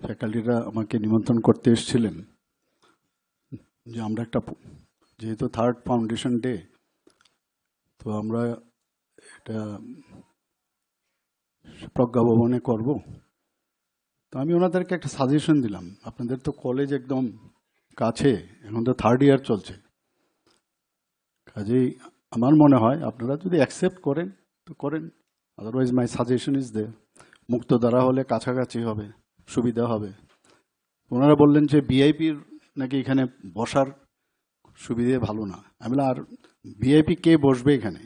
ফ্যাকাল্টিরা আমাকে নিমন্ত্রণ করতে এসেছিলেন যে আমরা একটা, যেহেতু থার্ড ফাউন্ডেশন ডে, তো আমরা এটা প্রজ্ঞা ভবনে করব। তো আমি ওনাদেরকে একটা সাজেশন দিলাম, আপনাদের তো কলেজ একদম কাছে, এখন তো থার্ড ইয়ার চলছে, কাজেই আমার মনে হয় আপনারা যদি অ্যাকসেপ্ট করেন তো করেন, otherwise my suggestion is there. মুক্ত দ্বারা হলে কাছাকাছি হবে, সুবিধা হবে। ওনারা বললেন যে ভিআইপির নাকি এখানে বসার সুবিধে ভালো না। আমি বললাম, আর ভিআইপি কে বসবে এখানে?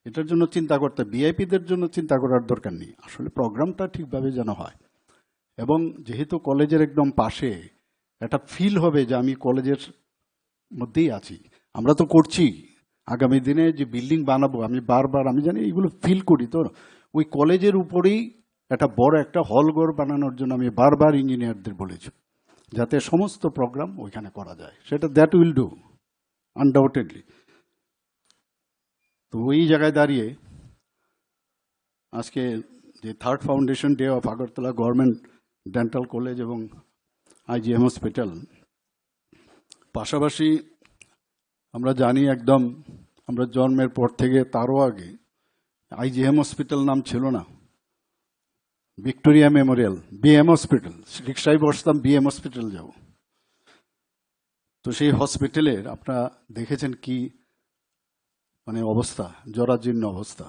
এটার জন্য চিন্তা করতে, ভিআইপিদের জন্য চিন্তা করার দরকার নেই, আসলে প্রোগ্রামটা ঠিকভাবে যেন হয়। এবং যেহেতু কলেজের একদম পাশে, একটা ফিল হবে যে আমি কলেজের মধ্যেই আছি। আমরা তো করছি, আগামী দিনে যে বিল্ডিং বানাবো, আমি বারবার, আমি জানি এইগুলো ফিল করি, তো ওই কলেজের উপরেই একটা বড় একটা হলঘর বানানোর জন্য আমি বারবার ইঞ্জিনিয়ারদের বলেছি, যাতে সমস্ত প্রোগ্রাম ওইখানে করা যায়। সেটা দ্যাট উইল ডু আনডাউটেডলি। তো ওই জায়গায় দাঁড়িয়ে আজকে যে third foundation day of Agartala government dental college এবং আইজিএম হসপিটাল, পাশাপাশি আমরা জানি একদম আমরা জন্মের পর থেকে তারও আগে আইজিএম হসপিটাল নাম ছিল না, ভিক্টোরিয়া মেমোরিয়াল, বিএম হসপিটাল। রিক্সায় বসতাম, বিএম হসপিটাল যাব। তো সেই হসপিটালের আপনারা দেখেছেন কি মানে অবস্থা, জরাজীর্ণ অবস্থা।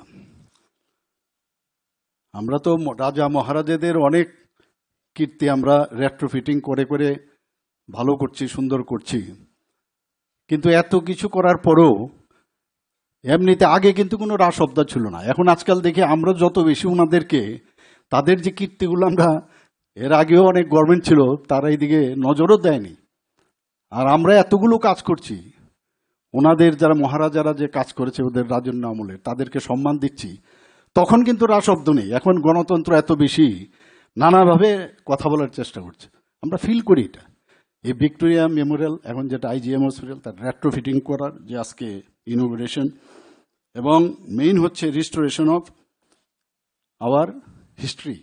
আমরা তো রাজা মহারাজাদের অনেক কীর্তি আমরা রেট্রোফিটিং করে করে ভালো করছি, সুন্দর করছি, কিন্তু এত কিছু করার পরেও এমনিতে আগে কিন্তু কোনো রাসব্দা ছিল না। এখন আজকাল দেখি আমরা যত বেশি ওনাদেরকে, তাদের যে কীর্তিগুলো, আমরা এর আগেও অনেক গভর্নমেন্ট ছিল তারা এইদিকে নজরও দেয়নি, আর আমরা এতগুলো কাজ করছি, ওনাদের যারা মহারাজারা যে কাজ করেছে ওদের রাজন্য আমলে, তাদেরকে সম্মান দিচ্ছি, তখন কিন্তু রাসব্দ নেই। এখন গণতন্ত্র এত বেশি, নানাভাবে কথা বলার চেষ্টা করছে, আমরা ফিল করি এটা। এই ভিক্টোরিয়া মেমোরিয়াল, এখন যেটা আইজিএম হসপিটাল, তার রেট্রোফিটিং করার যে আজকে ইনোগ্রেশন, এবং মেইন হচ্ছে রিস্টোরেশন অফ আওয়ার হিস্ট্রি।